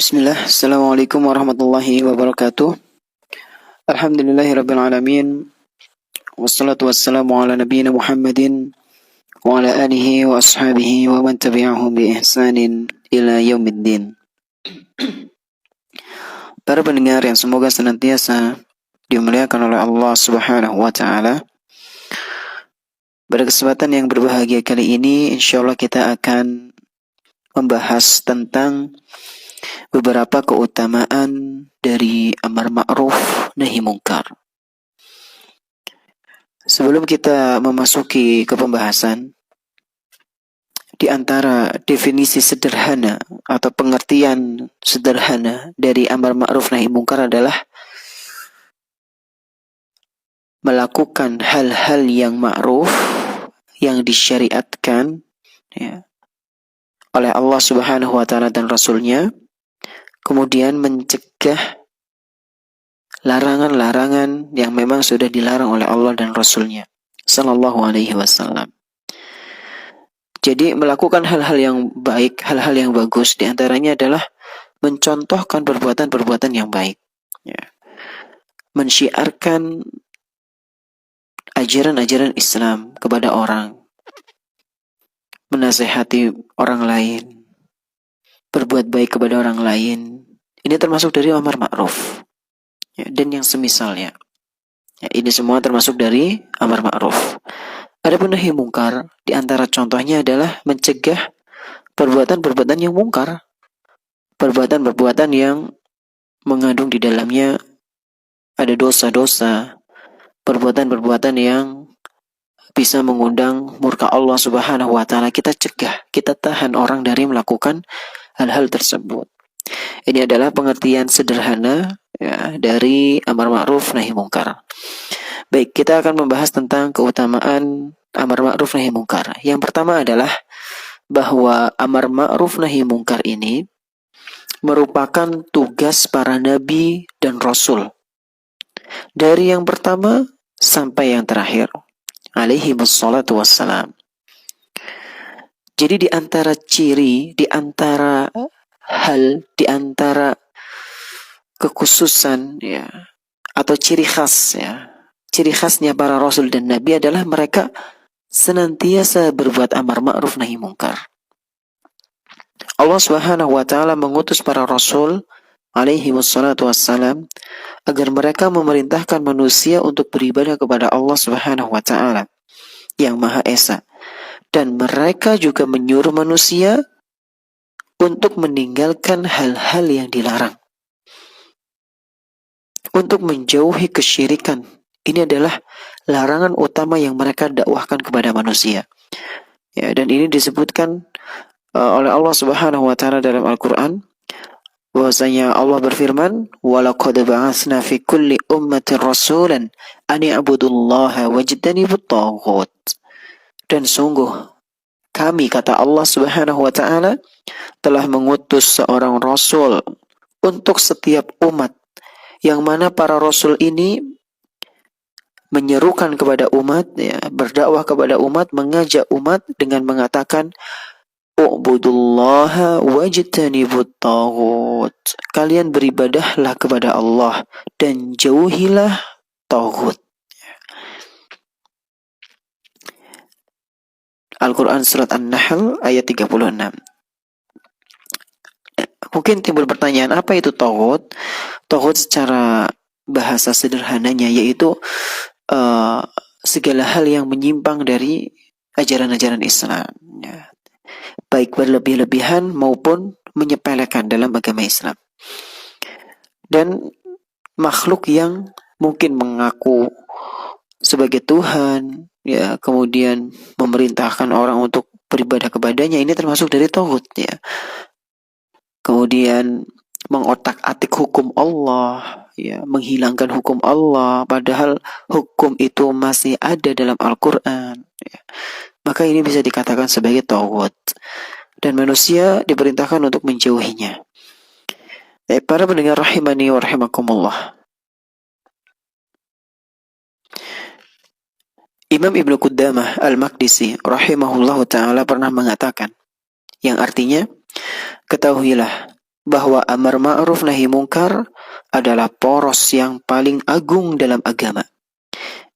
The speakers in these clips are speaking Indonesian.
Bismillah, Assalamualaikum warahmatullahi wabarakatuh. Alhamdulillahirrabbilalamin. Wassalatu wassalamu ala nabiyina Muhammadin wa ala alihi wa ashabihi wa man tabi'ahum bi ihsanin ila yaumiddin. Para pendengar yang semoga senantiasa dimuliakan oleh Allah Subhanahu wa taala. Pada kesempatan yang berbahagia kali ini, insyaallah kita akan membahas tentang beberapa keutamaan dari amar ma'ruf nahi mungkar. Sebelum kita memasuki ke pembahasan, di antara definisi sederhana atau pengertian sederhana dari amar ma'ruf nahi mungkar adalah melakukan hal-hal yang ma'ruf yang disyariatkan oleh Allah Subhanahu wa taala dan Rasulnya, kemudian mencegah larangan-larangan yang memang sudah dilarang oleh Allah dan Rasulnya sallallahu alaihi wasallam. Jadi melakukan hal-hal yang baik, hal-hal yang bagus, diantaranya adalah mencontohkan perbuatan-perbuatan yang baik, mensyiarkan ajaran-ajaran Islam kepada orang, menasehati orang lain, berbuat baik kepada orang lain. Ini termasuk dari amar ma'ruf, dan yang semisalnya. Ini semua termasuk dari amar ma'ruf. Adapun nahi mungkar, di antara contohnya adalah mencegah perbuatan-perbuatan yang mungkar, perbuatan-perbuatan yang mengandung di dalamnya ada dosa-dosa, perbuatan-perbuatan yang bisa mengundang murka Allah Subhanahu wa taala. Kita cegah, kita tahan orang dari melakukan hal-hal tersebut. Ini adalah pengertian sederhana dari amar ma'ruf nahi mungkar. Baik, kita akan membahas tentang keutamaan amar ma'ruf nahi mungkar. Yang pertama adalah bahwa amar ma'ruf nahi mungkar ini merupakan tugas para nabi dan rasul. Dari yang pertama sampai yang terakhir, alaihi wassalatu wassalam. Jadi di antara ciri, di antara hal, di antara kekhususan atau ciri khas ciri khasnya para rasul dan nabi adalah mereka senantiasa berbuat amar ma'ruf nahi mungkar. Allah Subhanahu wa taala mengutus para rasul alaihi wassalatu wassalam agar mereka memerintahkan manusia untuk beribadah kepada Allah Subhanahu wa taala yang Maha Esa, dan mereka juga menyuruh manusia untuk meninggalkan hal-hal yang dilarang, untuk menjauhi kesyirikan. Ini adalah larangan utama yang mereka dakwahkan kepada manusia. Dan ini disebutkan oleh Allah Subhanahu wa taala dalam Al-Qur'an, bahwasanya Allah berfirman, "Walaqad ba'atsna fi kulli ummatin rasulan an i'budullaha wajtanibut taghut." Dan sungguh kami, kata Allah Subhanahu wa taala, telah mengutus seorang rasul untuk setiap umat, yang mana para rasul ini menyerukan kepada umat, berdakwah kepada umat, mengajak umat dengan mengatakan, "U'budullaha wajtanibut taghut." Kalian beribadahlah kepada Allah dan jauhilah taghut. Al-Quran Surat An-Nahl ayat 36. Mungkin timbul pertanyaan, apa itu taghut? Taghut secara bahasa sederhananya yaitu segala hal yang menyimpang dari ajaran-ajaran Islam, baik berlebih-lebihan maupun menyepelekan dalam agama Islam. Dan makhluk yang mungkin mengaku sebagai Tuhan, kemudian memerintahkan orang untuk beribadah kepadanya, ini termasuk dari taghut, Kemudian mengotak-atik hukum Allah, menghilangkan hukum Allah padahal hukum itu masih ada dalam Al-Quran, maka ini bisa dikatakan sebagai taghut, dan manusia diperintahkan untuk menjauhinya. Para pendengar rahimani wa rahimakumullah, Imam Ibnu Qudamah Al-Maqdisi rahimahullahu ta'ala pernah mengatakan, yang artinya, ketahuilah bahwa amar ma'ruf nahi mungkar adalah poros yang paling agung dalam agama.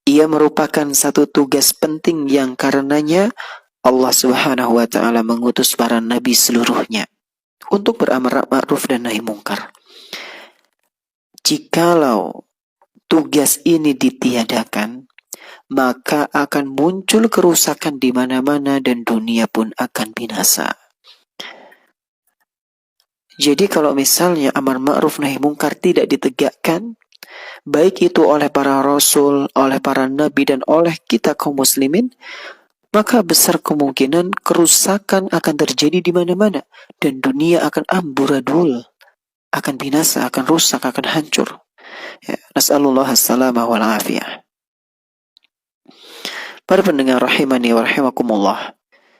Ia merupakan satu tugas penting yang karenanya Allah Subhanahu wa taala mengutus para nabi seluruhnya untuk beramar ma'ruf dan nahi mungkar. Jikalau tugas ini ditiadakan, maka akan muncul kerusakan di mana-mana dan dunia pun akan binasa. Jadi kalau misalnya amar ma'ruf nahi mungkar tidak ditegakkan, baik itu oleh para rasul, oleh para nabi, dan oleh kita kaum muslimin, maka besar kemungkinan kerusakan akan terjadi di mana-mana dan dunia akan amburadul, akan binasa, akan rusak, akan hancur. Ya, nas'alullah as-salamah wal afiyah. Para pendengar rahimani wa rahimakumullah,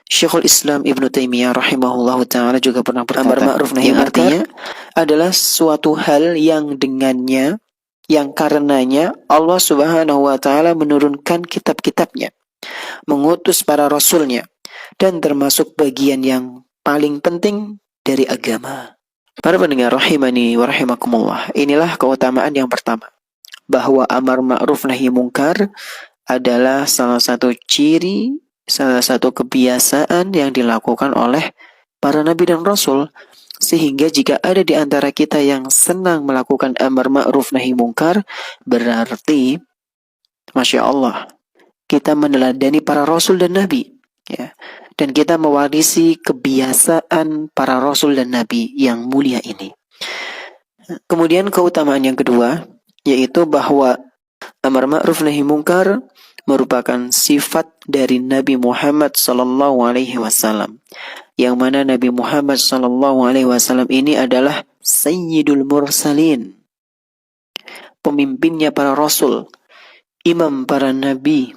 Syekhul Islam Ibnu Taimiyah rahimahullahu ta'ala juga pernah berkata, amar ma'ruf nahi mungkar artinya adalah suatu hal yang dengannya, yang karenanya Allah Subhanahu wa ta'ala menurunkan kitab-kitabnya, mengutus para rasulnya, dan termasuk bagian yang paling penting dari agama. Para pendengar rahimani wa rahimakumullah, inilah keutamaan yang pertama, bahwa amar ma'ruf nahi mungkar adalah salah satu ciri, salah satu kebiasaan yang dilakukan oleh para nabi dan rasul. Sehingga jika ada di antara kita yang senang melakukan amar ma'ruf nahi mungkar, berarti Masya Allah, kita meneladani para rasul dan nabi, ya. Dan kita mewarisi kebiasaan para rasul dan nabi yang mulia ini. Kemudian keutamaan yang kedua, yaitu bahwa amar ma'ruf nahi mungkar merupakan sifat dari Nabi Muhammad sallallahu alaihi wasallam, yang mana Nabi Muhammad sallallahu alaihi wasallam ini adalah Sayyidul Mursalin, pemimpinnya para rasul, imam para nabi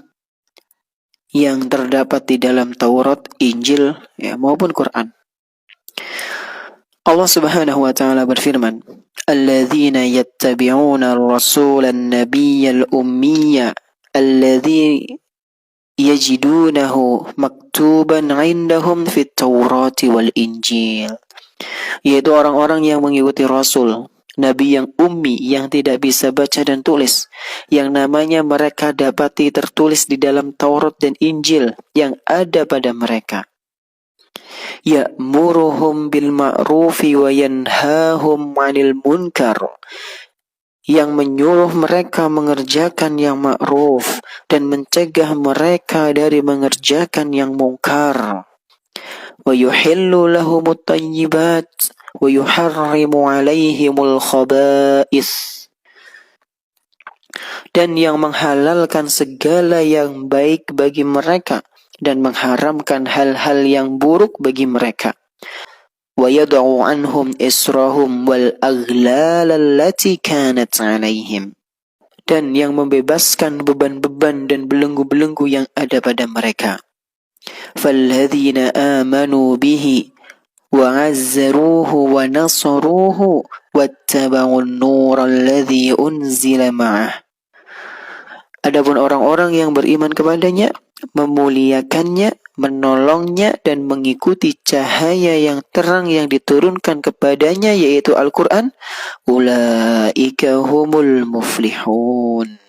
yang terdapat di dalam Taurat, Injil, ya, maupun Quran. Allah Subhanahu wa taala berfirman, "Alladzina yattabi'una ar-rasula an-nabiyyal ummiyya alladzi yajidunahu maktuban 'indahum fit Taurati wal Injil." Yaitu orang-orang yang mengikuti Rasul, Nabi yang ummi, yang tidak bisa baca dan tulis, yang namanya mereka dapati tertulis di dalam Taurat dan Injil yang ada pada mereka. Ya'muruhum bil ma'rufi wa yanhahum 'anil munkar, yang menyuruh mereka mengerjakan yang ma'ruf dan mencegah mereka dari mengerjakan yang mungkar. Wa yuhillu lahumut tayyibat wa yuharrimu 'alaihimul khaba'is, dan yang menghalalkan segala yang baik bagi mereka dan mengharamkan hal-hal yang buruk bagi mereka. Wa yad'u anhum israhum wal aghlal allati kanat 'alaihim, dan yang membebaskan beban-beban dan belenggu-belenggu yang ada pada mereka. Falladzina amanu bihi wa 'azzaruhu wa nasaruhu wattaba'un nura alladzi unzila ma'ah. Adapun orang-orang yang beriman kepadanya, memuliakannya, menolongnya, dan mengikuti cahaya yang terang yang diturunkan kepadanya, yaitu Al-Quran, ulaika humul muflihun,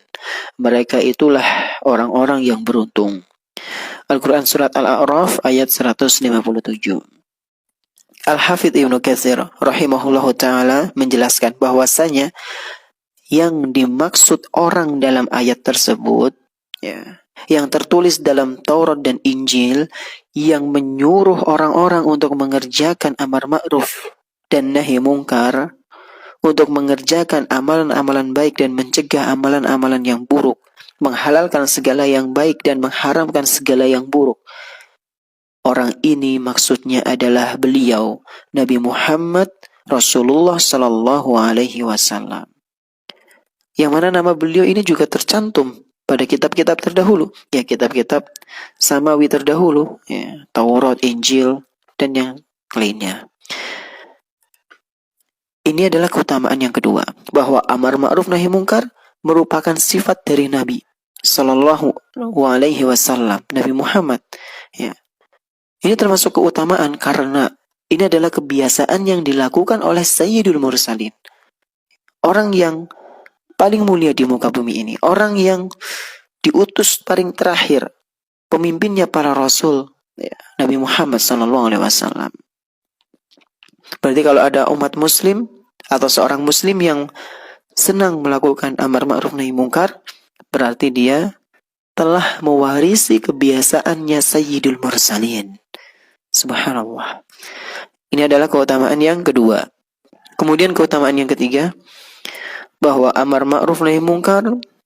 mereka itulah orang-orang yang beruntung. Al-Quran surat Al-A'raf ayat 157. Al-Hafidh Ibnu Katsir rahimahullahu ta'ala menjelaskan bahwasanya yang dimaksud orang dalam ayat tersebut, ya, yang tertulis dalam Taurat dan Injil, yang menyuruh orang-orang untuk mengerjakan amar ma'ruf dan nahi mungkar, untuk mengerjakan amalan-amalan baik dan mencegah amalan-amalan yang buruk, menghalalkan segala yang baik dan mengharamkan segala yang buruk. Orang ini maksudnya adalah beliau, Nabi Muhammad Rasulullah sallallahu alaihi wasallam. Yang mana nama beliau ini juga tercantum pada kitab-kitab terdahulu, ya, kitab-kitab samawi terdahulu, ya, Taurat, Injil, dan yang lainnya. Ini adalah keutamaan yang kedua, bahwa amar ma'ruf nahi mungkar merupakan sifat dari Nabi sallallahu alaihi wasallam, Nabi Muhammad, ya. Ini termasuk keutamaan karena Ini adalah kebiasaan yang dilakukan oleh Sayyidul Mursalin. Orang yang paling mulia di muka bumi ini. Orang yang diutus paling terakhir. Pemimpinnya para Rasul. Ya, Nabi Muhammad SAW. Berarti kalau ada umat muslim atau seorang muslim yang senang melakukan amar ma'ruf nahi mungkar, berarti dia telah mewarisi kebiasaannya Sayyidul Mursalin. Subhanallah. Ini adalah keutamaan yang kedua. Kemudian keutamaan yang ketiga, bahwa amar ma'ruf nahi mungkar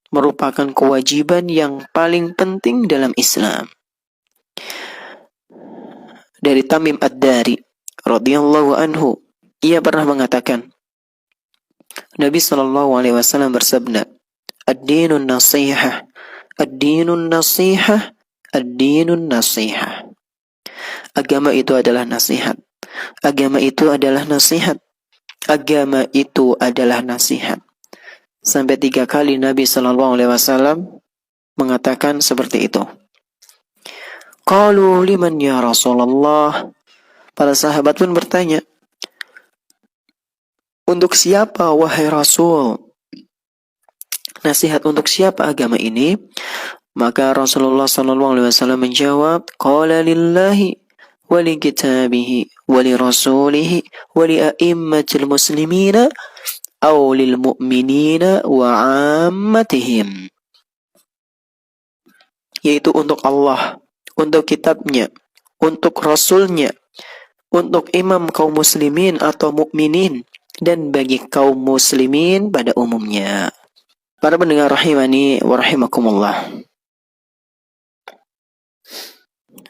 merupakan kewajiban yang paling penting dalam Islam. Dari Tamim Ad-Dari radhiyallahu anhu, ia pernah mengatakan, Nabi SAW bersabda, Ad-dinun nasihah, ad-dinun nasihah, ad-dinun nasihah. Agama itu adalah nasihat. Agama itu adalah nasihat. Agama itu adalah nasihat. Sampai 3 kali Nabi SAW mengatakan seperti itu. Qalu liman ya Rasulullah. Para sahabat pun bertanya, untuk siapa wahai Rasul? Nasihat untuk siapa agama ini? Maka Rasulullah SAW menjawab, Qala lillahi wa li kitabihi wa li rasulihi wa li a'immatil muslimina aw lil mu'minina wa ammatihim. Yaitu untuk Allah, untuk kitabnya, untuk rasulnya, untuk imam kaum muslimin atau mukminin, dan bagi kaum muslimin pada umumnya. Para pendengar rahimani wa rahimakumullah.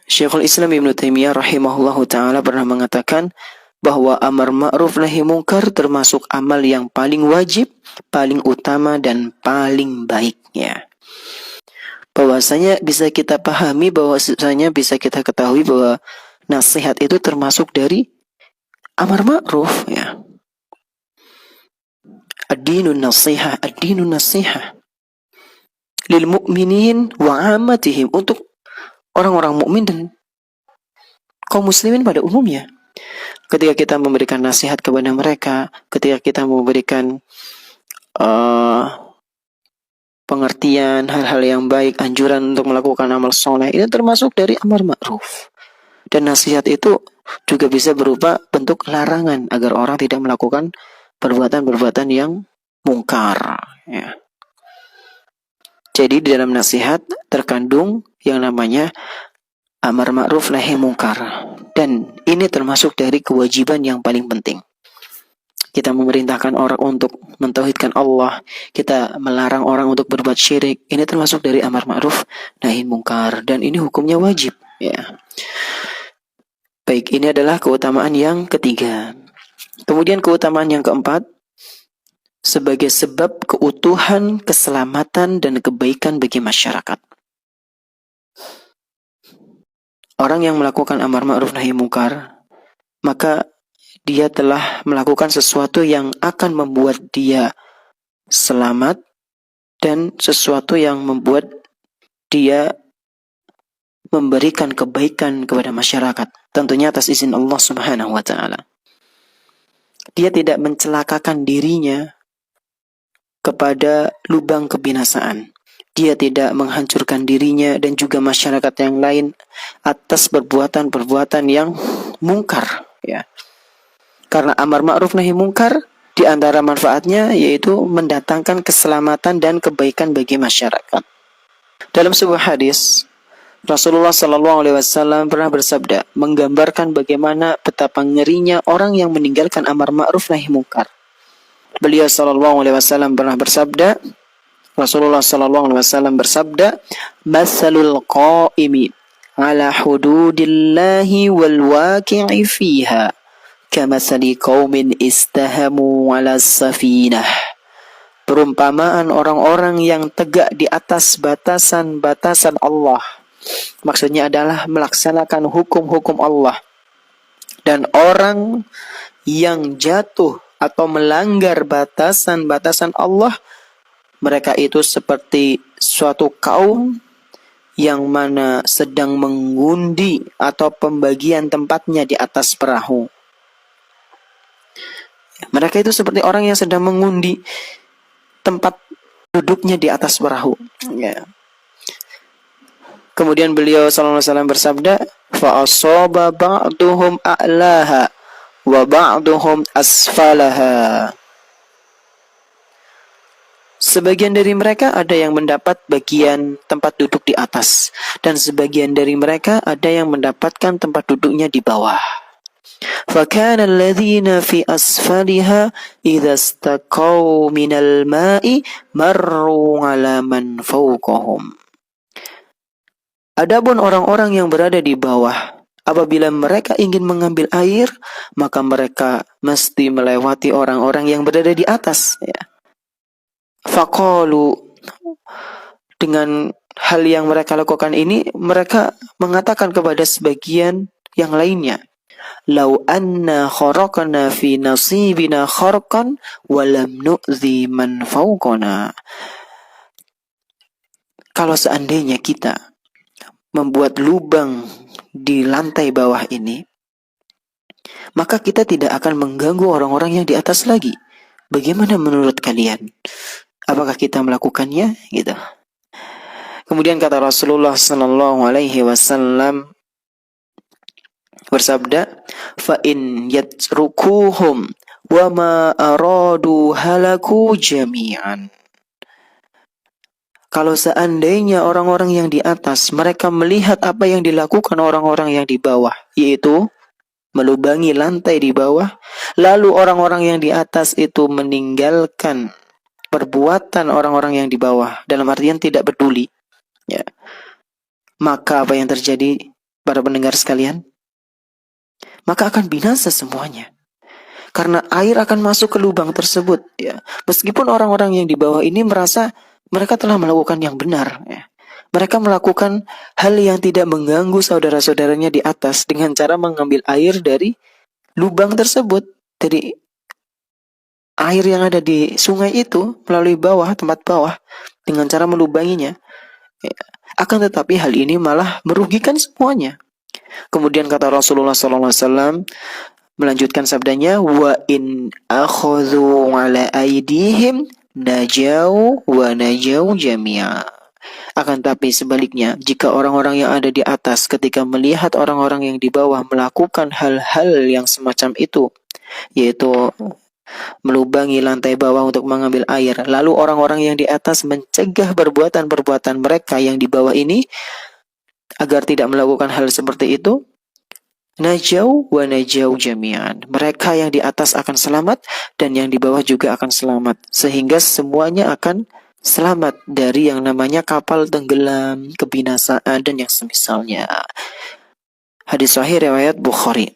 Syekhul Islam Ibnu Taimiyah rahimahullahu ta'ala pernah mengatakan bahwa amar ma'ruf nahi mungkar termasuk amal yang paling wajib, paling utama, dan paling baiknya. Bahwasanya bisa kita pahami, bahwasanya bisa kita ketahui bahwa nasihat itu termasuk dari amar ma'ruf, ya. Ad-dinun nasihah, ad-dinun nasihah lil mu'minin wa ammatihim, untuk orang-orang mukmin dan kaum muslimin pada umumnya. Ketika kita memberikan nasihat kepada mereka, ketika kita memberikan pengertian hal-hal yang baik, anjuran untuk melakukan amal soleh, ini termasuk dari amar ma'ruf. Dan nasihat itu juga bisa berupa bentuk larangan agar orang tidak melakukan perbuatan-perbuatan yang mungkar, ya. Jadi di dalam nasihat terkandung yang namanya amar ma'ruf nahi mungkar. Dan ini termasuk dari kewajiban yang paling penting. Kita memerintahkan orang untuk mentauhidkan Allah, kita melarang orang untuk berbuat syirik. Ini termasuk dari amar ma'ruf nahi mungkar, dan ini hukumnya wajib, ya. Baik, ini adalah keutamaan yang ketiga. Kemudian keutamaan yang keempat, sebagai sebab keutuhan, keselamatan, dan kebaikan bagi masyarakat. Orang yang melakukan amar ma'ruf nahi mungkar, maka dia telah melakukan sesuatu yang akan membuat dia selamat, dan sesuatu yang membuat dia memberikan kebaikan kepada masyarakat, tentunya atas izin Allah Subhanahu wa ta'ala. Dia tidak mencelakakan dirinya kepada lubang kebinasaan. Dia tidak menghancurkan dirinya dan juga masyarakat yang lain atas perbuatan-perbuatan yang mungkar, ya. Karena amar ma'ruf nahi mungkar, di antara manfaatnya yaitu mendatangkan keselamatan dan kebaikan bagi masyarakat. Dalam sebuah hadis, Rasulullah SAW pernah bersabda, menggambarkan bagaimana betapa ngerinya orang yang meninggalkan amar ma'ruf nahi mungkar. Beliau SAW pernah bersabda, Rasulullah SAW bersabda, Masalul qaimi ala hududillahi wal waqi'i fiha kamasali qaumin istahamu ala safinah. Perumpamaan orang-orang yang tegak di atas batasan-batasan Allah, maksudnya adalah melaksanakan hukum-hukum Allah, dan orang yang jatuh atau melanggar batasan-batasan Allah, mereka itu seperti suatu kaum yang mana sedang mengundi atau pembagian tempatnya di atas perahu. Mereka itu seperti orang yang sedang mengundi tempat duduknya di atas perahu. Ya. Kemudian beliau sallallahu alaihi wasallam bersabda, fa asaba ba'duhum a'laha wa ba'duhum asfalaha. Sebagian dari mereka ada yang mendapat bagian tempat duduk di atas, dan sebagian dari mereka ada yang mendapatkan tempat duduknya di bawah. فَكَانَ الَّذِينَ فِي أَسْفَلِهَا إِذَا اسْتَقَوْا مِنَ الْمَاءِ مَرُّوا عَلَى مَنْ فَوْقَهُمْ. Adapun orang-orang yang berada di bawah, apabila mereka ingin mengambil air, maka mereka mesti melewati orang-orang yang berada di atas. Ya. Faqalu, dengan hal yang mereka lakukan ini, mereka mengatakan kepada sebagian yang lainnya, "Lau anna kharaqna fi nasibina kharqan wa lam nu'zi man fawqana." Kalau seandainya kita membuat lubang di lantai bawah ini, maka kita tidak akan mengganggu orang-orang yang di atas lagi. Bagaimana menurut kalian? Apakah kita melakukannya? Gitu. Kemudian kata Rasulullah sallallahu alaihi wasallam bersabda, fa in yatrukuhum wa ma aradu halaku jami'an. Kalau seandainya orang-orang yang di atas mereka melihat apa yang dilakukan orang-orang yang di bawah, yaitu melubangi lantai di bawah, lalu orang-orang yang di atas itu meninggalkan perbuatan orang-orang yang di bawah, dalam artian tidak peduli, ya, maka apa yang terjadi para pendengar sekalian? Maka akan binasa semuanya, karena air akan masuk ke lubang tersebut, ya. Meskipun orang-orang yang di bawah ini merasa mereka telah melakukan yang benar, ya. Mereka melakukan hal yang tidak mengganggu saudara-saudaranya di atas dengan cara mengambil air dari lubang tersebut, dari air yang ada di sungai itu melalui bawah, tempat bawah, dengan cara melubanginya. Ya. Akan tetapi hal ini malah merugikan semuanya. Kemudian kata Rasulullah SAW melanjutkan sabdanya, wa in akhadhu ala aidihim najau wa najau jami'a. Akan tapi sebaliknya, jika orang-orang yang ada di atas ketika melihat orang-orang yang di bawah melakukan hal-hal yang semacam itu, yaitu melubangi lantai bawah untuk mengambil air, lalu orang-orang yang di atas mencegah perbuatan-perbuatan mereka yang di bawah ini agar tidak melakukan hal seperti itu, najau wa najau jami'an. Mereka yang di atas akan selamat dan yang di bawah juga akan selamat, sehingga semuanya akan selamat dari yang namanya kapal tenggelam, kebinasaan dan yang semisalnya. Hadis sahih riwayat Bukhari.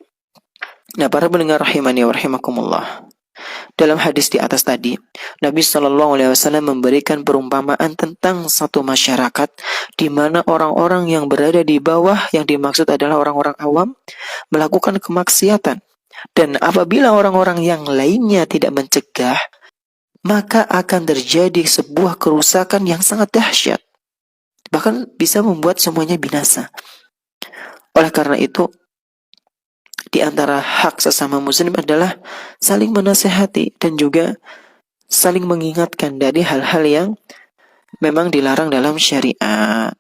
Nah, para pendengar rahimani wa rahimakumullah, dalam hadis di atas tadi, Nabi Shallallahu Alaihi Wasallam memberikan perumpamaan tentang satu masyarakat di mana orang-orang yang berada di bawah, yang dimaksud adalah orang-orang awam, melakukan kemaksiatan. Dan apabila orang-orang yang lainnya tidak mencegah, maka akan terjadi sebuah kerusakan yang sangat dahsyat. Bahkan bisa membuat semuanya binasa. Oleh karena itu, di antara hak sesama muslim adalah saling menasehati dan juga saling mengingatkan dari hal-hal yang memang dilarang dalam syariat.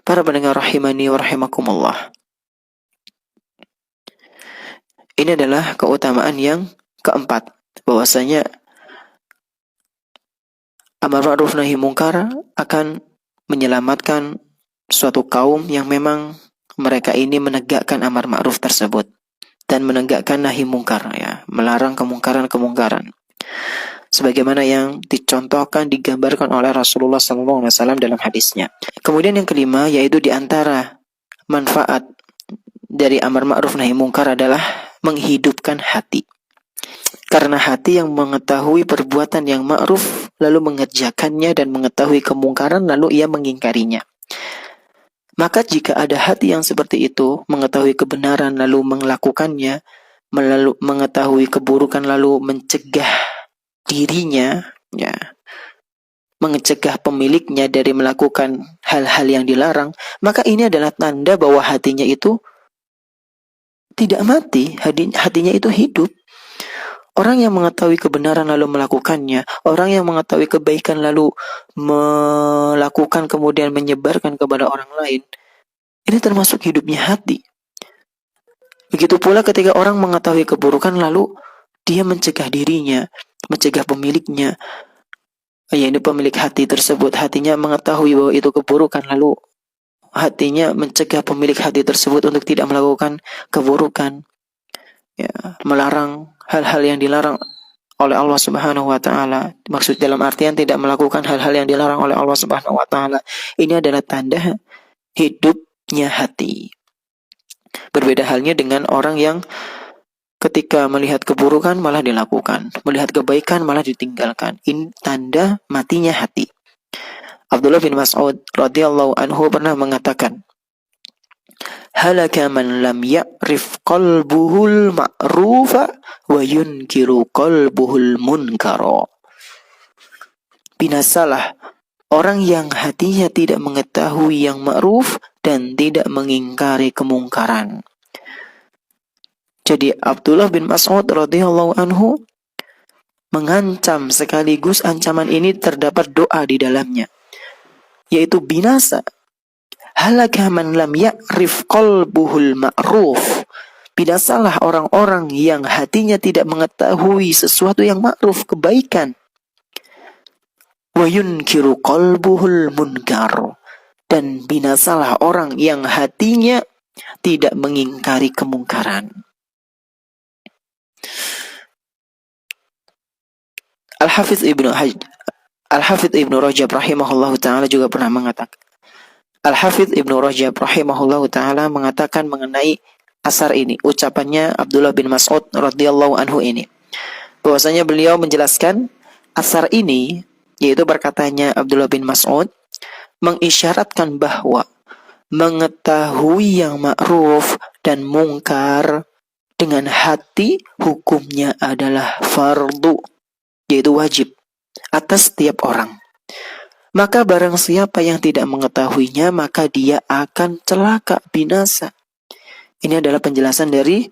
Para pendengar rahimani wa rahimakumullah, ini adalah keutamaan yang keempat, bahwasanya amar ma'ruf nahi mungkar akan menyelamatkan suatu kaum yang memang mereka ini menegakkan amar ma'ruf tersebut dan menegakkan nahi mungkar, ya, melarang kemungkaran-kemungkaran. Sebagaimana yang dicontohkan, digambarkan oleh Rasulullah SAW dalam hadisnya. Kemudian yang kelima, yaitu di antara manfaat dari amar ma'ruf nahi mungkar adalah menghidupkan hati. Karena hati yang mengetahui perbuatan yang ma'ruf lalu mengerjakannya dan mengetahui kemungkaran lalu ia mengingkarinya. Maka jika ada hati yang seperti itu, mengetahui kebenaran lalu melakukannya, mengetahui keburukan lalu mencegah dirinya, ya, mencegah pemiliknya dari melakukan hal-hal yang dilarang, maka ini adalah tanda bahwa hatinya itu tidak mati, hatinya itu hidup. Orang yang mengetahui kebenaran lalu melakukannya, orang yang mengetahui kebaikan lalu melakukan kemudian menyebarkan kepada orang lain, ini termasuk hidupnya hati. Begitu pula ketika orang mengetahui keburukan lalu dia mencegah dirinya, mencegah pemiliknya. Ya, ini pemilik hati tersebut, hatinya mengetahui bahwa itu keburukan lalu hatinya mencegah pemilik hati tersebut untuk tidak melakukan keburukan. Ya, melarang hal-hal yang dilarang oleh Allah Subhanahu wa taala. Maksud dalam artian tidak melakukan hal-hal yang dilarang oleh Allah Subhanahu wa taala. Ini adalah tanda hidupnya hati. Berbeda halnya dengan orang yang ketika melihat keburukan malah dilakukan, melihat kebaikan malah ditinggalkan. Ini tanda matinya hati. Abdullah bin Mas'ud radhiyallahu anhu pernah mengatakan, halaka man lam ya'rif qalbuhul ma'rufa wa yunkiru qalbuhul munkara. Binasalah orang yang hatinya tidak mengetahui yang ma'ruf dan tidak mengingkari kemungkaran. Jadi Abdullah bin Mas'ud radhiyallahu anhu mengancam, sekaligus ancaman ini terdapat doa di dalamnya, yaitu binasa. Halaka man lam ya'rif qalbuhul ma'ruf. Binasalah orang-orang yang hatinya tidak mengetahui sesuatu yang ma'ruf, kebaikan. Wa yunkiru qalbuhul munkar. Dan binasalah orang yang hatinya tidak mengingkari kemungkaran. Al-Hafidz Ibnu Rajab rahimahullahu ta'ala juga pernah mengatakan, Al-Hafidz Ibnu Rajab rahimahullahu ta'ala mengatakan mengenai asar ini, ucapannya Abdullah bin Mas'ud radhiyallahu anhu ini, bahwasanya beliau menjelaskan asar ini, yaitu berkatanya Abdullah bin Mas'ud, mengisyaratkan bahwa mengetahui yang ma'ruf dan mungkar dengan hati hukumnya adalah fardu, yaitu wajib atas setiap orang. Maka barang siapa yang tidak mengetahuinya, maka dia akan celaka, binasa. Ini adalah penjelasan dari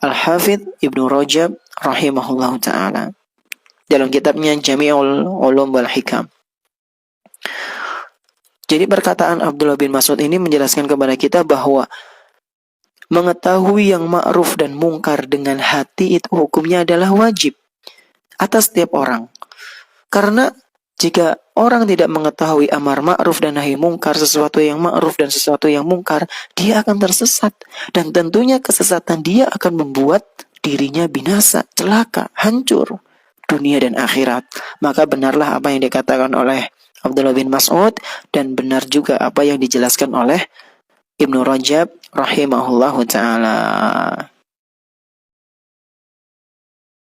Al-Hafidz Ibnu Rajab rahimahullahu ta'ala dalam kitabnya Jami'ul Ulum wal Hikam. Jadi perkataan Abdullah bin Mas'ud ini menjelaskan kepada kita bahwa mengetahui yang ma'ruf dan mungkar dengan hati itu hukumnya adalah wajib atas setiap orang. Karena jika orang tidak mengetahui amar ma'ruf dan nahi mungkar, sesuatu yang ma'ruf dan sesuatu yang mungkar, dia akan tersesat. Dan tentunya kesesatan dia akan membuat dirinya binasa, celaka, hancur dunia dan akhirat. Maka benarlah apa yang dikatakan oleh Abdullah bin Mas'ud, dan benar juga apa yang dijelaskan oleh Ibnu Rajab rahimahullahu ta'ala.